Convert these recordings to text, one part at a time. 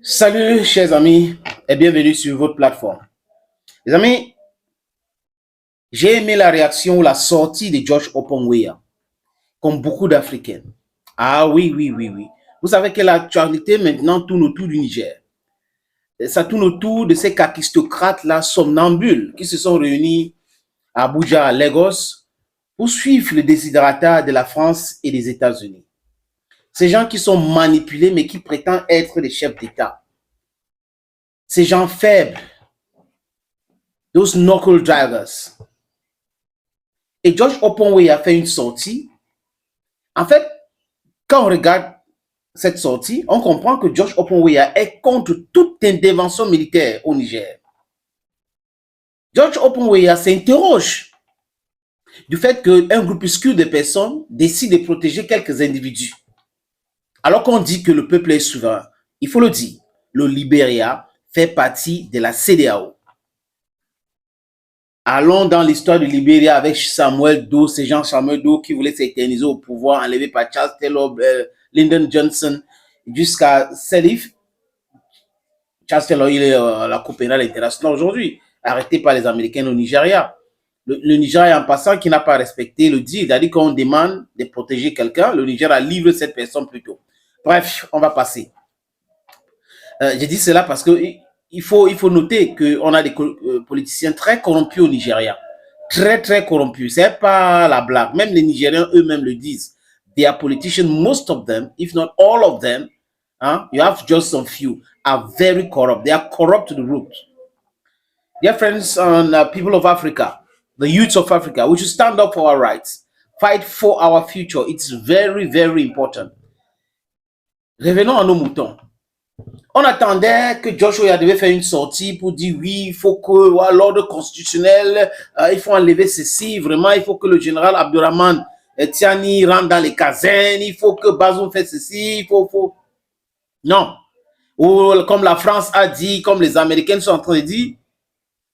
Salut chers amis et bienvenue sur votre plateforme. Les amis, j'ai aimé la réaction ou la sortie de George Oppongweya, comme beaucoup d'Africains. Ah oui, oui, oui, oui. Vous savez que l'actualité maintenant tourne autour du Niger. Ça tourne autour de ces kakistocrates-là somnambules qui se sont réunis à Abuja, à Lagos, pour suivre le desiderata de la France et des États-Unis. Ces gens qui sont manipulés mais qui prétendent être des chefs d'État. Ces gens faibles, those knuckle drivers. Et George Oppongweya a fait une sortie. En fait, quand on regarde cette sortie, on comprend que George Oppongweya est contre toute intervention militaire au Niger. George Oppongweya s'interroge du fait qu'un groupuscule de personnes décide de protéger quelques individus. Alors qu'on dit que le peuple est souverain, il faut le dire, le Libéria fait partie de la CEDEAO. Allons dans l'histoire du Libéria avec Samuel Doe, ces gens Samuel Doe qui voulaient s'éterniser au pouvoir, enlevé par Charles Taylor, Lyndon Johnson, jusqu'à Salif. Charles Taylor, il est à la Cour pénale internationale aujourd'hui, arrêté par les Américains au Nigeria. Le Nigeria, en passant, qui n'a pas respecté le deal, c'est-à-dire qu'on demande de protéger quelqu'un, le Nigeria livre cette personne plus tôt. Bref, on va passer. J'ai dit cela parce que il faut noter qu'on a des politiciens très corrompus au Nigeria. Très, très corrompus. C'est pas la blague. Même les Nigériens eux-mêmes le disent. They are politicians, most of them, if not all of them, you have just some few, are very corrupt. They are corrupt to the root. Dear friends and people of Africa, the youths of Africa, we should stand up for our rights, fight for our future. It's very, very important. Revenons à nos moutons. On attendait que Joshua devait faire une sortie pour dire oui, il faut que l'ordre constitutionnel, il faut enlever ceci, vraiment, il faut que le général Abdurrahman Tiani rentre dans les casernes, il faut que Bazoum fasse ceci, il faut... Non. Ou comme la France a dit, comme les Américains sont en train de dire,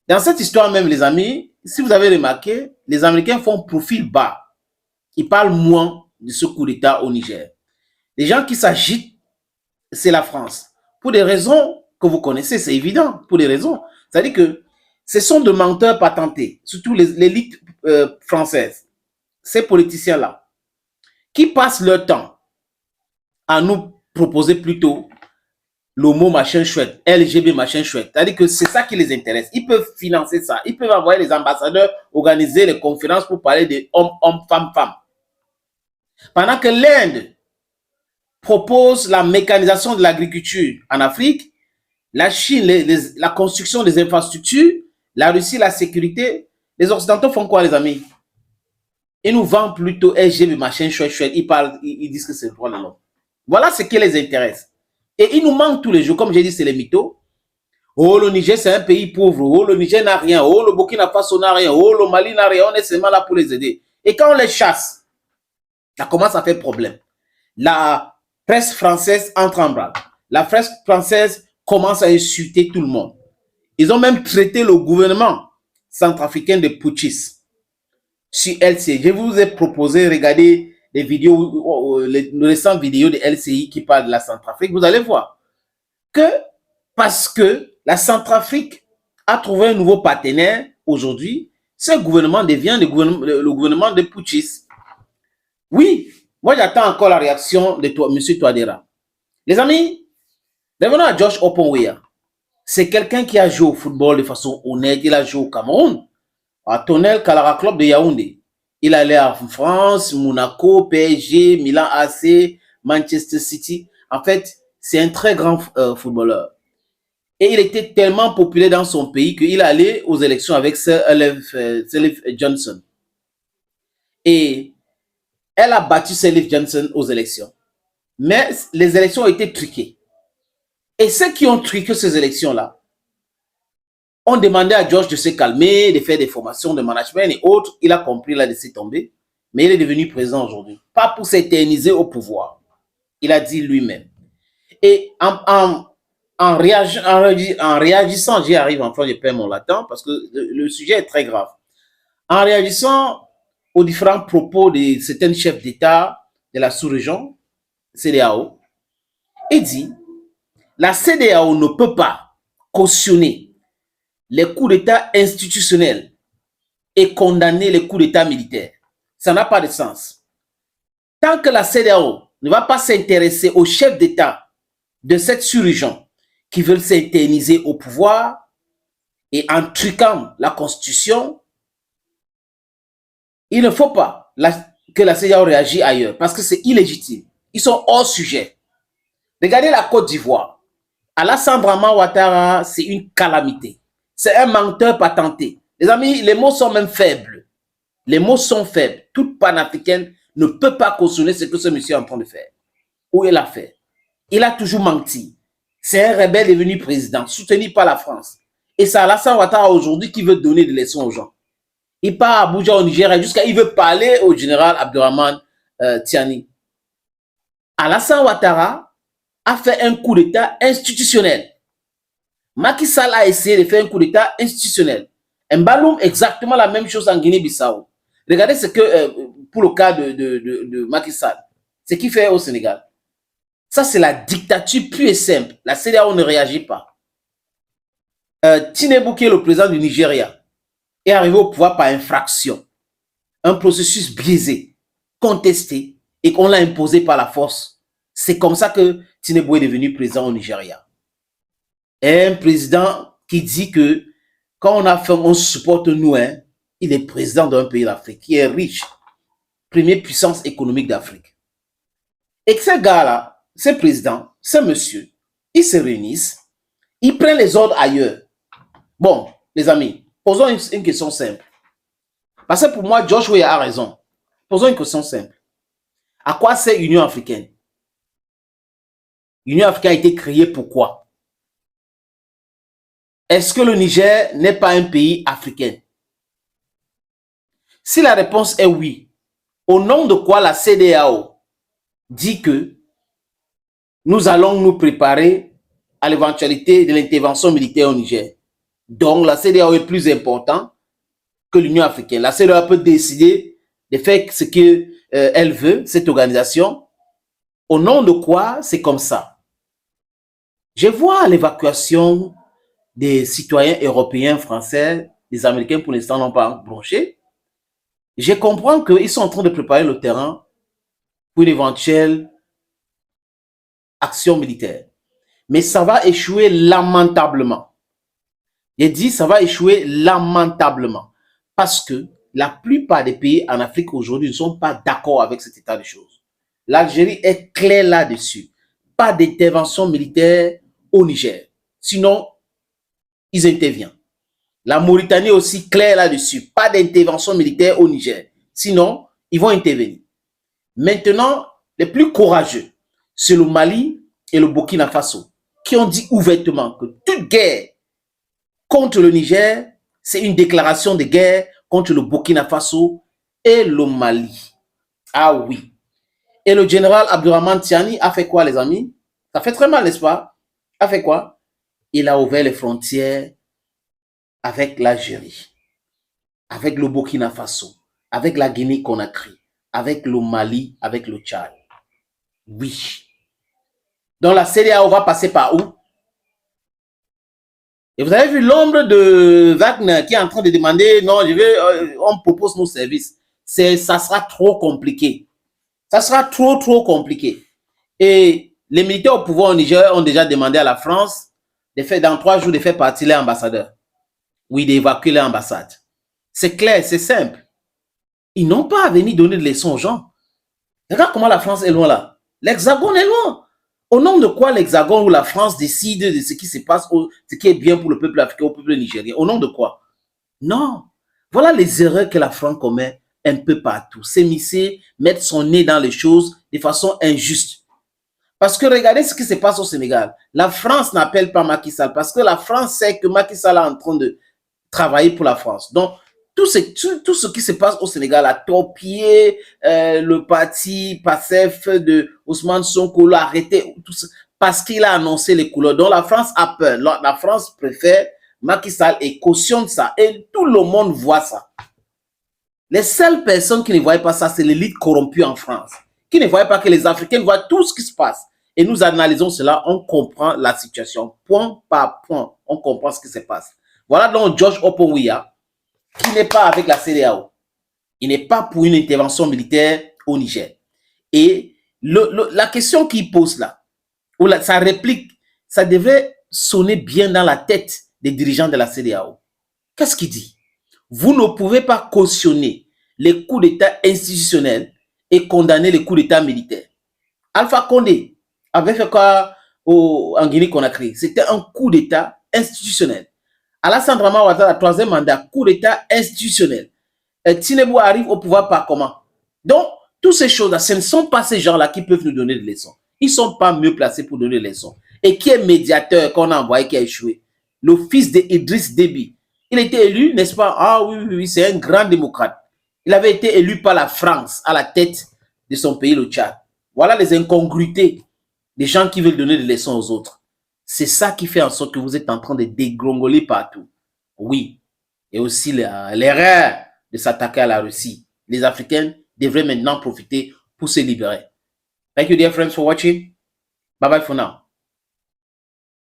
dans cette histoire même, les amis, si vous avez remarqué, les Américains font profil bas. Ils parlent moins de ce coup d'État au Niger. Les gens qui s'agitent, c'est la France. Pour des raisons que vous connaissez, c'est évident, pour des raisons. C'est-à-dire que ce sont de menteurs patentés, surtout l'élite française, ces politiciens-là, qui passent leur temps à nous proposer plutôt le mot machin chouette, LGB machin chouette. C'est-à-dire que c'est ça qui les intéresse. Ils peuvent financer ça. Ils peuvent envoyer les ambassadeurs, organiser les conférences pour parler de hommes, femmes, femmes. Pendant que l'Inde propose la mécanisation de l'agriculture en Afrique, la Chine, la construction des infrastructures, la Russie, la sécurité, les Occidentaux font quoi, les amis? Ils nous vendent plutôt LGB, machin, chouette, chouette. Ils disent que c'est le droit de l'homme. Voilà ce qui les intéresse. Et ils nous manquent tous les jours. Comme j'ai dit, c'est les mythos. Oh, le Niger, c'est un pays pauvre. Oh, le Niger n'a rien. Oh, le Burkina Faso n'a rien. Oh, le Mali n'a rien. On est seulement là pour les aider. Et quand on les chasse, ça commence à faire problème. La presse française entre en branle. La presse française commence à insulter tout le monde. Ils ont même traité le gouvernement centrafricain de putschiste sur LCI. Je vous ai proposé, regardez les vidéos, les récentes vidéos de LCI qui parlent de la Centrafrique. Vous allez voir que parce que la Centrafrique a trouvé un nouveau partenaire aujourd'hui, ce gouvernement devient le gouvernement de putschistes. Oui, moi j'attends encore la réaction de M. Touadéra. Les amis, revenons à George Oppongweya. C'est quelqu'un qui a joué au football de façon honnête. Il a joué au Cameroun, à Tonel Kalara Club de Yaoundé. Il allait en France, Monaco, PSG, Milan AC, Manchester City. En fait, c'est un très grand footballeur. Et il était tellement populaire dans son pays qu'il allait aux élections avec Salif Johnson. Et elle a battu Salif Johnson aux élections. Mais les élections ont été truquées. Et ceux qui ont truqué ces élections-là ont demandé à George de se calmer, de faire des formations de management et autres. Il a compris, il a laissé tomber. Mais il est devenu président aujourd'hui. Pas pour s'éterniser au pouvoir. Il a dit lui-même. Et en réagissant, j'y arrive, enfin, je perds mon latin parce que le sujet est très grave. En réagissant aux différents propos de certains chefs d'État de la sous-région, CEDEAO, il dit La CEDEAO ne peut pas cautionner les coups d'État institutionnels et condamner les coups d'État militaires. Ça n'a pas de sens. Tant que la CEDEAO ne va pas s'intéresser aux chefs d'État de cette sous-région qui veulent s'interniser au pouvoir et en truquant la Constitution, il ne faut pas que la CEDEAO réagisse ailleurs parce que c'est illégitime. Ils sont hors sujet. Regardez la Côte d'Ivoire. Alassane Draman Ouattara, c'est une calamité. C'est un menteur patenté. Les amis, les mots sont même faibles. Les mots sont faibles. Toute panafricaine ne peut pas cautionner ce que ce monsieur est en train de faire. Ou il a fait. Il a toujours menti. C'est un rebelle devenu président, soutenu par la France. Et c'est Alassane Ouattara aujourd'hui qui veut donner des leçons aux gens. Il part à Abuja au Nigeria jusqu'à il veut parler au général Abdurrahman Tiani. Alassane Ouattara a fait un coup d'État institutionnel. Macky Sall a essayé de faire un coup d'État institutionnel. Mbaloum, exactement la même chose en Guinée-Bissau. Regardez ce que, pour le cas de Macky Sall, ce qu'il fait au Sénégal. Ça, c'est la dictature pure et simple. La CEDEAO ne réagit pas. Tinubu, qui est le président du Nigeria, est arrivé au pouvoir par infraction. Un processus biaisé, contesté, et qu'on l'a imposé par la force. C'est comme ça que Tinubu est devenu président au Nigeria. Et un président qui dit que quand on a faim, on supporte nous, hein, il est président d'un pays d'Afrique qui est riche, première puissance économique d'Afrique. Et que ces gars-là, ces présidents, ces messieurs, ils se réunissent, ils prennent les ordres ailleurs. Bon, les amis, posons une question simple. Parce que pour moi, George Weah a raison. Posons une question simple. À quoi sert l'Union africaine? L'Union africaine a été créée pourquoi? Est-ce que le Niger n'est pas un pays africain? Si la réponse est oui, au nom de quoi la CEDEAO dit que nous allons nous préparer à l'éventualité de l'intervention militaire au Niger? Donc la CEDEAO est plus importante que l'Union africaine. La CEDEAO peut décider de faire ce qu'elle veut, cette organisation. Au nom de quoi c'est comme ça? Je vois l'évacuation des citoyens européens, français, les Américains pour l'instant n'ont pas bronché. Je comprends qu'ils sont en train de préparer le terrain pour une éventuelle action militaire. Mais ça va échouer lamentablement. J'ai dit ça va échouer lamentablement. Parce que la plupart des pays en Afrique aujourd'hui ne sont pas d'accord avec cet état de choses. L'Algérie est claire là-dessus. Pas d'intervention militaire au Niger. Sinon, ils interviennent. La Mauritanie aussi claire là-dessus. Pas d'intervention militaire au Niger. Sinon, ils vont intervenir. Maintenant, les plus courageux, c'est le Mali et le Burkina Faso, qui ont dit ouvertement que toute guerre contre le Niger, c'est une déclaration de guerre contre le Burkina Faso et le Mali. Ah oui. Et le général Abdurrahman Tiani a fait quoi, les amis? Ça fait très mal, n'est-ce pas? A fait quoi? Il a ouvert les frontières avec l'Algérie, avec le Burkina Faso, avec la Guinée-Conakry, avec le Mali, avec le Tchad. Oui. Donc la CEDEAO va passer par où? Et vous avez vu l'ombre de Wagner qui est en train de demander, non, on propose nos services. Ça sera trop compliqué. Ça sera trop compliqué. Et les militaires au pouvoir au Niger ont déjà demandé à la France de faire, dans 3 jours, de faire partir les ambassadeurs. Oui, d'évacuer l'ambassade. C'est clair, c'est simple. Ils n'ont pas à venir donner de leçons aux gens. Regarde comment la France est loin là. L'Hexagone est loin. Au nom de quoi l'Hexagone ou la France décide de ce qui se passe, ce qui est bien pour le peuple africain, au peuple nigérien? Au nom de quoi? Non. Voilà les erreurs que la France commet un peu partout. S'émisser, mettre son nez dans les choses de façon injuste. Parce que regardez ce qui se passe au Sénégal. La France n'appelle pas Macky Sall parce que la France sait que Macky Sall est en train de travailler pour la France. Donc, tout ce qui se passe au Sénégal a torpillé le parti PASTEF de Ousmane Sonko, l'a arrêté tout ça, parce qu'il a annoncé les couleurs. Donc, la France a peur. La France préfère Macky Sall et cautionne ça. Et tout le monde voit ça. Les seules personnes qui ne voient pas ça, c'est l'élite corrompue en France. Qui ne voient pas que les Africains voient tout ce qui se passe. et nous analysons cela, on comprend la situation. Point par point, on comprend ce qui se passe. Voilà donc George Oppong-Weah, qui n'est pas avec la CEDEAO. Il n'est pas pour une intervention militaire au Niger. Et la question qu'il pose là, ou sa réplique, ça devrait sonner bien dans la tête des dirigeants de la CEDEAO. Qu'est-ce qu'il dit? Vous ne pouvez pas cautionner les coups d'État institutionnels et condamner les coups d'État militaires. Alpha Condé avait fait quoi en Guinée-Conakry? C'était un coup d'État institutionnel. Alassane Dramane Ouattara, troisième mandat, coup d'État institutionnel. Tinubu arrive au pouvoir par comment? Donc, toutes ces choses-là, ce ne sont pas ces gens-là qui peuvent nous donner des leçons. Ils ne sont pas mieux placés pour donner des leçons. Et qui est médiateur qu'on a envoyé, qui a échoué? Le fils d'Idriss Déby. Il a été élu, n'est-ce pas? Ah oui, oui, oui, c'est un grand démocrate. Il avait été élu par la France à la tête de son pays, le Tchad. Voilà les incongruités des gens qui veulent donner des leçons aux autres. C'est ça qui fait en sorte que vous êtes en train de dégringoler partout. Oui. Et aussi l'erreur de s'attaquer à la Russie. Les Africains devraient maintenant profiter pour se libérer. Thank you, dear friends, for watching. Bye bye for now.